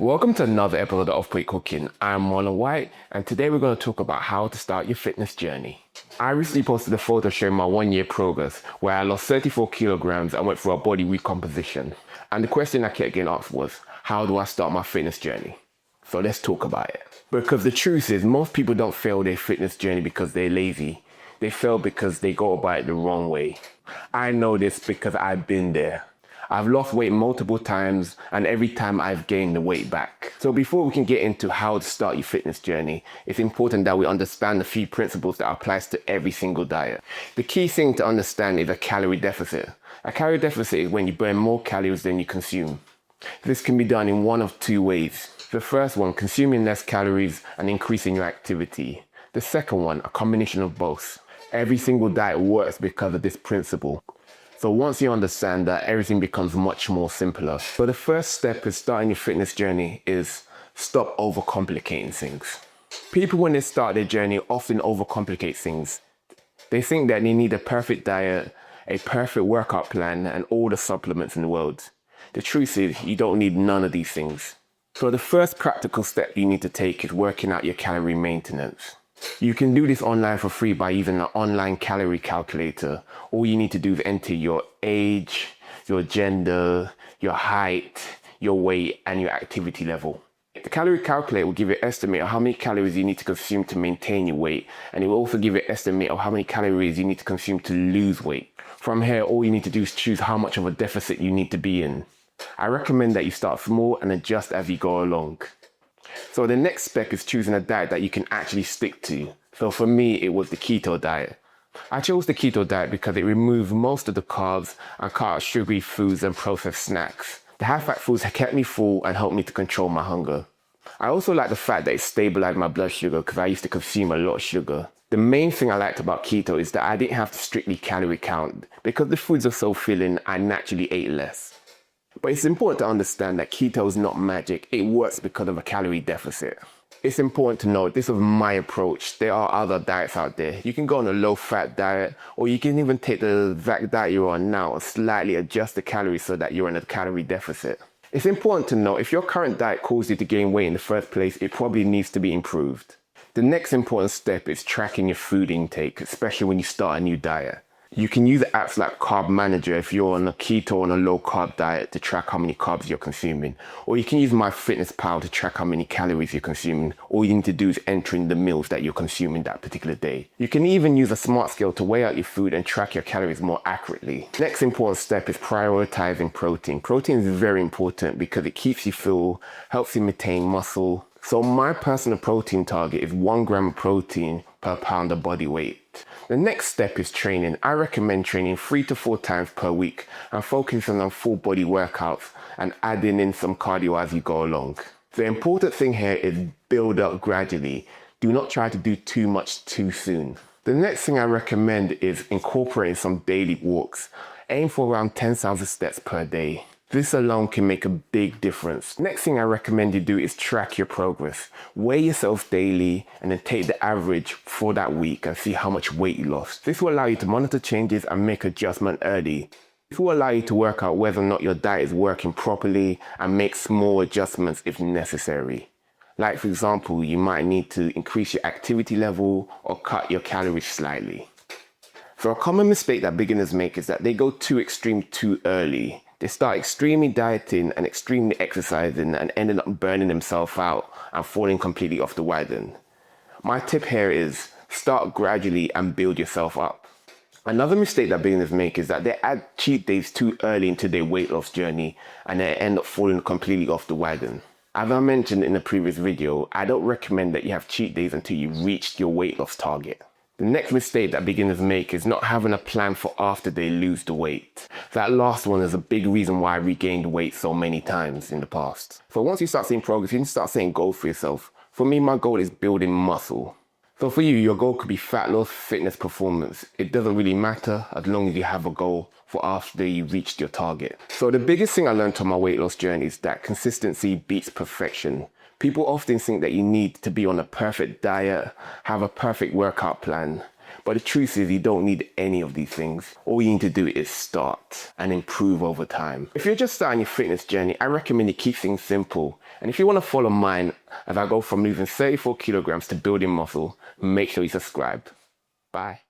Welcome to another episode of Off-Plate Cooking. I'm Ronald White, and today we're going to talk about how to start your fitness journey. I recently posted a photo showing my 1 year progress where I lost 34 kilograms and went through a body recomposition. And the question I kept getting asked was, how do I start my fitness journey? So let's talk about it. Because the truth is, most people don't fail their fitness journey because they're lazy. They fail because they go about it the wrong way. I know this because I've been there. I've lost weight multiple times, and every time I've gained the weight back. So before we can get into how to start your fitness journey, it's important that we understand a few principles that applies to every single diet. The key thing to understand is a calorie deficit. A calorie deficit is when you burn more calories than you consume. This can be done in one of two ways. The first one, consuming less calories and increasing your activity. The second one, a combination of both. Every single diet works because of this principle. So once you understand that, everything becomes much more simpler. So the first step in starting your fitness journey is stop overcomplicating things. People, when they start their journey, often overcomplicate things. They think that they need a perfect diet, a perfect workout plan, and all the supplements in the world. The truth is, you don't need none of these things. So the first practical step you need to take is working out your calorie maintenance. You can do this online for free by using an online calorie calculator. All you need to do is enter your age, your gender, your height, your weight, and your activity level. The calorie calculator will give you an estimate of how many calories you need to consume to maintain your weight, and it will also give you an estimate of how many calories you need to consume to lose weight. From here, all you need to do is choose how much of a deficit you need to be in. I recommend that you start small and adjust as you go along. So the next step is choosing a diet that you can actually stick to. So for me, it was the keto diet. I chose the keto diet because it removed most of the carbs and cut out sugary foods and processed snacks. The high-fat foods kept me full and helped me to control my hunger. I also like the fact that it stabilized my blood sugar because I used to consume a lot of sugar. The main thing I liked about keto is that I didn't have to strictly calorie count. Because the foods are so filling, I naturally ate less. But it's important to understand that keto is not magic. It works because of a calorie deficit. It's important to note this was my approach. There are other diets out there. You can go on a low-fat diet, or you can even take the exact diet you're on now and slightly adjust the calories so that you're in a calorie deficit. It's important to note if your current diet caused you to gain weight in the first place, it probably needs to be improved. The next important step is tracking your food intake, especially when you start a new diet. You can use apps like Carb Manager if you're on a keto or on a low carb diet to track how many carbs you're consuming. Or you can use MyFitnessPal to track how many calories you're consuming. All you need to do is enter in the meals that you're consuming that particular day. You can even use a smart scale to weigh out your food and track your calories more accurately. Next important step is prioritizing protein. Protein is very important because it keeps you full, helps you maintain muscle. So my personal protein target is 1 gram of protein per pound of body weight. The next step is training. I recommend training 3 to 4 times per week and focusing on full body workouts and adding in some cardio as you go along. The important thing here is build up gradually. Do not try to do too much too soon. The next thing I recommend is incorporating some daily walks. Aim for around 10,000 steps per day. This alone can make a big difference. Next thing I recommend you do is track your progress. Weigh yourself daily and then take the average for that week and see how much weight you lost. This will allow you to monitor changes and make adjustment early. This will allow you to work out whether or not your diet is working properly and make small adjustments if necessary. Like for example, you might need to increase your activity level or cut your calories slightly. So a common mistake that beginners make is that they go too extreme too early. They start extremely dieting and extremely exercising and ended up burning themselves out and falling completely off the wagon. My tip here is start gradually and build yourself up. Another mistake that beginners make is that they add cheat days too early into their weight loss journey and they end up falling completely off the wagon. As I mentioned in the previous video, I don't recommend that you have cheat days until you've reached your weight loss target. The next mistake that beginners make is not having a plan for after they lose the weight. That last one is a big reason why I regained weight so many times in the past. So once you start seeing progress, you can start setting goals for yourself. For me, my goal is building muscle. So for you, your goal could be fat loss, fitness, performance. It doesn't really matter as long as you have a goal for after you reached your target. So the biggest thing I learned on my weight loss journey is that consistency beats perfection. People often think that you need to be on a perfect diet, have a perfect workout plan. But the truth is you don't need any of these things. All you need to do is start and improve over time. If you're just starting your fitness journey, I recommend you keep things simple. And if you want to follow mine as I go from losing 34 kilograms to building muscle, make sure you subscribe. Bye.